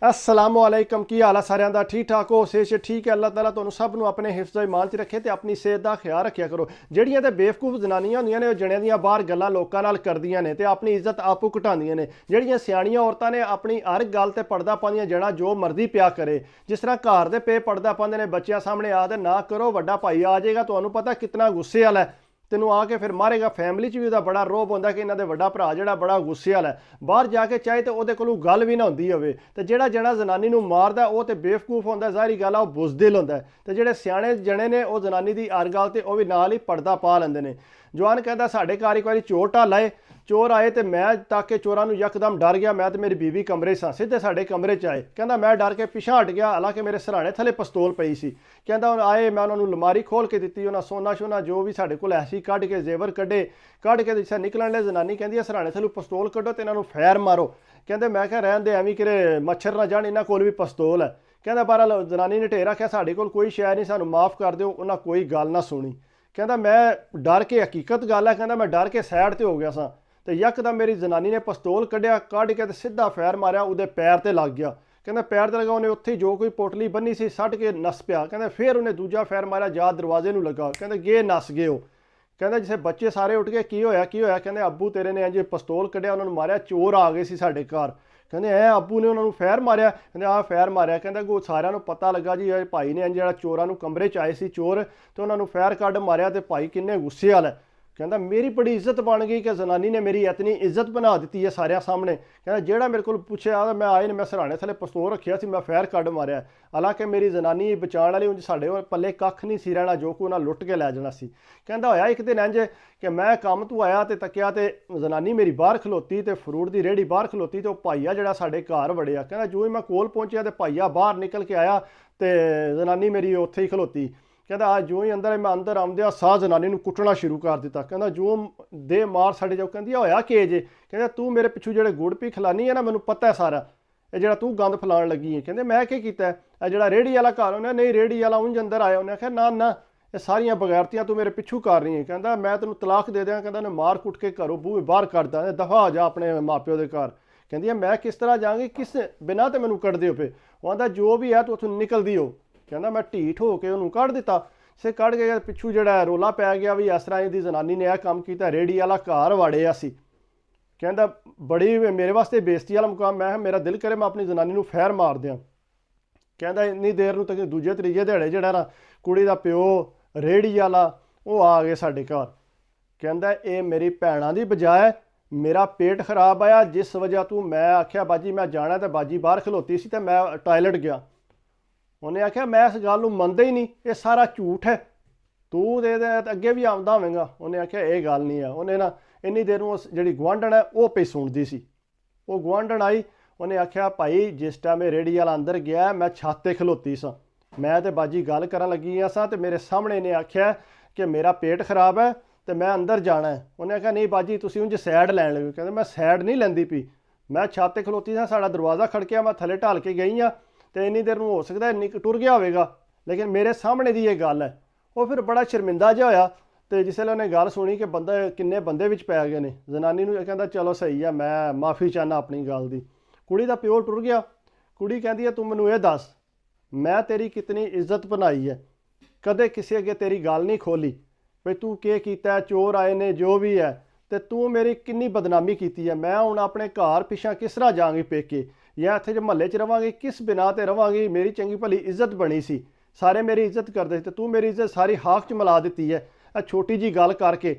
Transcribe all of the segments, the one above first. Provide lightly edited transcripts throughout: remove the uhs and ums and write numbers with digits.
अस्सलामुअलैकुम की हाल है सारिਆਂ ਦਾ ठीक ठाक हो सेहत ठीक है। अल्लाह ताला ਤੁਹਾਨੂੰ ਸਭ ਨੂੰ ਆਪਣੇ ਹਿਫਜ਼ ਇਮਾਨ 'ਚ ਰੱਖੇ ਤੇ ਆਪਣੀ ਸਿਹਤ ਦਾ ਖਿਆਲ ਰੱਖਿਆ ਕਰੋ। ਜਿਹੜੀਆਂ ਤੇ ਬੇਵਕੂਫ ਜਨਾਨੀਆਂ ਹੁੰਦੀਆਂ ਨੇ ਉਹ ਜਣਿਆਂ ਦੀਆਂ ਬਾਹਰ ਗੱਲਾਂ ਲੋਕਾਂ ਨਾਲ ਕਰਦੀਆਂ ਨੇ ਤੇ ਆਪਣੀ ਇੱਜ਼ਤ ਆਪੂ ਘਟਾਉਂਦੀਆਂ ਨੇ। ਜਿਹੜੀਆਂ ਸਿਆਣੀਆਂ ਔਰਤਾਂ ਨੇ ਆਪਣੀ ਹਰ ਗੱਲ ਤੇ ਪਰਦਾ ਪਾਉਂਦੀਆਂ ਜਣਾ ਜੋ ਮਰਜ਼ੀ ਪਿਆ ਕਰੇ। ਜਿਸ ਤਰ੍ਹਾਂ ਘਰ ਦੇ ਪੇ ਪਰਦਾ ਪਾਉਂਦੇ ਨੇ ਬੱਚਿਆਂ ਸਾਹਮਣੇ ਆਖਦੇ ਨਾ ਕਰੋ ਵੱਡਾ ਭਾਈ ਆ ਜਾਏਗਾ ਤੁਹਾਨੂੰ ਪਤਾ ਕਿੰਨਾ ਗੁੱਸੇ ਵਾਲਾ ਹੈ ਤੈਨੂੰ ਆ ਕੇ ਫਿਰ ਮਾਰੇਗਾ। ਫੈਮਿਲੀ 'ਚ ਵੀ ਉਹਦਾ ਬੜਾ ਰੋਬ ਹੁੰਦਾ ਕਿ ਇਹਨਾਂ ਦੇ ਵੱਡਾ ਭਰਾ ਜਿਹੜਾ ਬੜਾ ਗੁੱਸੇ ਵਾਲਾ ਹੈ ਬਾਹਰ ਜਾ ਕੇ ਚਾਹੇ ਤੇ ਉਹਦੇ ਕੋਲੋਂ ਗੱਲ ਵੀ ਨਾ ਹੁੰਦੀ ਹੋਵੇ ਤੇ ਜਿਹੜਾ ਜਣਾ ਜਨਾਨੀ ਨੂੰ ਮਾਰਦਾ ਉਹ ਤੇ ਬੇਵਕੂਫ ਹੁੰਦਾ ਜ਼ਾਹਿਰੀ ਗੱਲ ਆ ਉਹ ਬੁਜ਼ਦਿਲ ਹੁੰਦਾ ਤੇ ਜਿਹੜੇ ਸਿਆਣੇ ਜਣੇ ਨੇ ਉਹ ਜਨਾਨੀ ਦੀ ਹਰ ਗੱਲ ਤੇ ਉਹ ਵੀ ਨਾਲ ਹੀ ਪਰਦਾ ਪਾ ਲੈਂਦੇ ਨੇ। ਜਵਾਨ ਕਹਿੰਦਾ ਸਾਡੇ ਘਰ ਇੱਕ ਵਾਰੀ ਚੋਰ ਢਾਲਾ ਏ चोर आए तो मैं ताकि चोरां नूं यकदम डर गया। मैं तो मेरी बीवी कमरे सां सीधे साडे कमरे च आए। कहंदा मैं डर के पिछा हट गया हालांकि मेरे सराहने थले पिस्तौल पई सी। कहंदा हुण आए मैं उन्होंने लमारी खोल के दित्ती उन्हां सोना शोना जो भी साडे कोल ऐसी कढ के जेवर कढ के जिस निकलण ले जनानी कहंदी सराहने थलों पिस्तौल कढो ते इन्हां नूं फैर मारो। कहंदे मैं कहा रहण दे एवें किरे मच्छर ना जाण इन्हां कोल भी पिस्तौल है। कहंदा बहरहाल जनानी ने ढेर आख्या साडे कोल कोई शै नहीं सानूं माफ़ कर दिओ। उन्हां कोई गल ना सुनी। कहंदा मैं डर के हकीकत गल है कहंदा मैं डर के साइड ते हो गया सां तो यकदम मेरी जनानी ने पिस्तौल कढ़िया कढ़ के सीधा फैर मारिया उहदे पैर ते लग गया। कहंदा पैर ते लगा उन्हें उत्थे जो कोई पोटली बन्नी सी सट के नस पिया। कहंदा फिर उन्हें दूजा फैर मारिया जा दरवाजे नूं लगा। कहंदा गे नस गए हो। कहंदा जिसे बच्चे सारे उठ गए की होया कहंदे अब्बू तेरे ने इंज पिस्तौल कढ़िया उन्होंने मारिया चोर आ गए सी साडे घर। कहंदे अब्बू ने उन्होंने फैर मारिया। कहंदे आ फैर मारिया। कहंदा को सारिਆਂ ਨੂੰ पता लगा जी भाई ने इंज जिहड़ा चोरां नूं कमरे च आए सी चोर ते उन्हां नूं फैर कढ मारिया ते भाई किन्ने गुस्से वाला है। कहंदा मेरी बड़ी इज्जत बन गई कि जनानी ने मेरी इतनी इज्जत बना दी है सारे सामने। कहंदा जेड़ा मेरे को पूछे मैं आए मैं सराहने थले पिस्तौल रखिया सी मैं फैर कढ मारिया। हालांकि मेरी जनानी बचाने वाली उंज साडे पल्ले कख नहीं सी रहना जो को उन्हां लुट के लै जाना सी। कहंदा होया एक दिन इंज कि मैं काम तो आया तो तकिया तो जनानी मेरी बाहर खलोती तो फ्रूट की रेहड़ी बाहर खलोती तो भाईया जिहड़ा साडे घर वड़िया। कहंदा जो ही मैं कोल पहुंचिया तो भाईया बाहर निकल के आया तो जनानी मेरी उत्थे ही खलोती। कहंदा आ जो ही मैं अंदर आउंदिया साह जनानी नूं कुटना शुरू कर दिता। कहंदा जो दे मार साडे जो कहंदी होया कि जे। कहंदा तू मेरे पिछू जिहड़े गुड़ पी खिलानी है ना मैनूं पता है सारा ये जिहड़ा तू गंद फैलाण लगी है। कहंदे मैं क्या कीता है जिहड़ा रेहड़ी वाला घर उन्हें नहीं रेहड़ी वाला उंज अंदर आया उन्हें आख्या ना ना ये सारियां बगैरतियां तू मेरे पिछू कर रही है। कहंदा मैं तैनूं तलाक दे दियां। कहंदा उन्हें मार कुट के घरों बूहे बाहर कढदा दफा आ जा अपने माँ प्यो के घर। कहंदी मैं किस तरह जाऊँगी किस बिना तो मैनूं कढदे हो पे। वो आंदा जो भी है तू उत्थों निकलदी हो। कहंदा मैं ढीठ हो के उन्होंने कढ दिता से कढ़ के पिछू जो रोला पै गया भी इस तरह की जनानी ने यह काम किया रेहड़ी वाला घर वाड़िया सी। कहंदा बड़ी मेरे वास्ते बेइज्जती वाला मुकाम मैं मेरा दिल करे मैं अपनी जनानी नूं फैर मार दियां। कहंदा इन्नी देर नूं तक दूजे त्रीजे दिहाड़े जिहड़ा ना कुड़ी दा प्यो रेहड़ी वाला वो आ गए साडे घर। कहंदा ये मेरी भैणां दी बजाय मेरा पेट खराब आया जिस वजह तू मैं आख्या बाजी मैं जाना तो बाजी बाहर खलोती सी तो मैं टॉयलेट गया। उन्हें आख्या मैं इस गल नूं मनदा ही नहीं ये सारा झूठ है तू दे अगे भी आउंदा होवेगा। उन्हें आख्या ये गल नहीं है। उन्हें ना इन्नी देर नूं जिहड़ी गुआंढण है वो पई सुणदी सी। वो गुआंढण आई उन्हें आख्या भाई जिस टाइम रेहड़ी वाला अंदर गया मैं छत ते खलोती सां मैं तो बाजी गल करन लगी सां ते मेरे सामने इन्हें आख्या कि मेरा पेट खराब है तो मैं अंदर जाना है। उन्हें आख्या नहीं बाजी तुसीं उंज सैड लैण लगे। कहंदे मैं सैड नहीं लैंदी पई मैं छत ते खलोती सां साडा दरवाज़ा खड़किया मैं थले ढाल के गई हाँ तो इन्नी देर में हो सकता है टुर गया होगा लेकिन मेरे सामने की ये गल है। वो फिर बड़ा शर्मिंदा जिहा होया तो जिसले उन्हें गल सुनी कि बंदा किन्ने बंदे विच पै गए ने जनानी नूं कहंदा चलो सही है मैं माफ़ी चाहना अपनी गल दी। कुड़ी दा प्यो टुर गया। कुड़ी कहंदी है तू मैनूं ये दस मैं तेरी कितनी इज्जत बनाई है कदे किसी अगे तेरी गल नहीं खोली भाई तू के कीता चोर आए ने जो भी है तो तू मेरी किन्नी बदनामी की है। मैं हुण अपने घर पिछा किस तरह जांगी पेके या इत्थे जो महल्ले च रवांगी किस बिना ते रवांगी मेरी चंगी भली इज्जत बनी सी सारे मेरी इज्जत करते तो तू मेरी इज्जत सारी हाक च मिला दी है छोटी जी गल करके।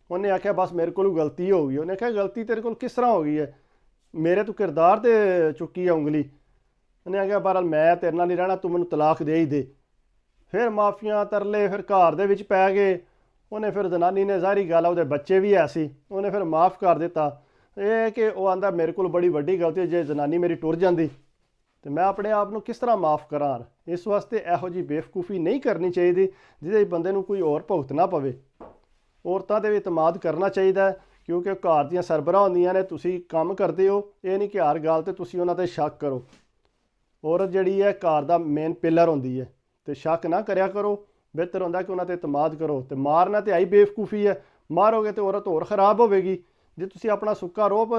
उन्हें आख्या बस मेरे को गलती हो गई। उन्हें आख्या गलती तेरे को किस तरह हो गई है मेरे तू किरदार ते चुकी है उंगली। उन्हें आख्या बहरहाल मैं तेरे नाल नहीं रहना तू मैनूं तलाक दे ही दे। फिर माफियां तरले फिर घर दे विच पै गए। उन्हें फिर जनानी ने ज़ाहिरी गल उहदे बच्चे भी है सी उन्हें फिर माफ़ कर दिता। ये कि वो आंदा मेरे को बड़ी वड्डी गलती जे जनानी मेरी टुर जाती तो मैं अपने आप नूं किस तरह माफ़ करां। इस वास्ते इहो जी बेवकूफ़ी नहीं करनी चाहिए जिहदे बंदे नूं कोई होर भुगतना पवे। औरतां ते भी इतमाद करना चाहिए क्योंकि घर दियां सरबराह होंदियां ने तुसीं काम करदे हो ये नहीं कि हर गल ते तुसीं उन्हां ते शक करो। औरत जिहड़ी है घर दा मेन पिलर होंदी है तो शक ना करया करो। बेहतर होंदा कि उन्हां ते इतमाद करो तो मारना तो आई बेवकूफ़ी है मारोगे तो औरत होर खराब होवेगी। जे तुसीं अपना सुक्का रोप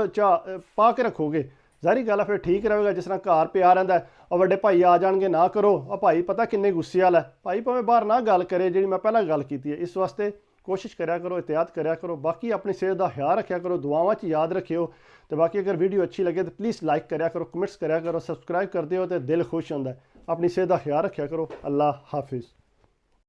पा के रखोगे ਜ਼ਾਹਰੀ ਗੱਲ ਹੈ ਫਿਰ ਠੀਕ ਰਹੇਗਾ। ਜਿਸ ਤਰ੍ਹਾਂ ਘਰ ਪਿਆ ਰਹਿੰਦਾ ਉਹ ਵੱਡੇ ਭਾਈ ਆ ਜਾਣਗੇ ਨਾ ਕਰੋ, ਆ ਭਾਈ ਪਤਾ ਕਿੰਨੇ ਗੁੱਸੇ ਵਾਲਾ ਹੈ, ਭਾਈ ਭਾਵੇਂ ਬਾਹਰ ਨਾ ਗੱਲ ਕਰੇ ਜਿਹੜੀ ਮੈਂ ਪਹਿਲਾਂ ਗੱਲ ਕੀਤੀ ਹੈ। ਇਸ ਵਾਸਤੇ ਕੋਸ਼ਿਸ਼ ਕਰਿਆ ਕਰੋ, एहतियात करा करो। बाकी अपनी सेहत का ख्याल रखा करो, दुआवां च याद रखियो। तो बाकी अगर वीडियो अच्छी लगे तो प्लीज़ लाइक करा करो, कमेंट्स करा करो, सबसक्राइब कर दियो तो दिल खुश होंदा है। अपनी सेहत का ख्याल रखा करो। अल्लाह हाफिज़।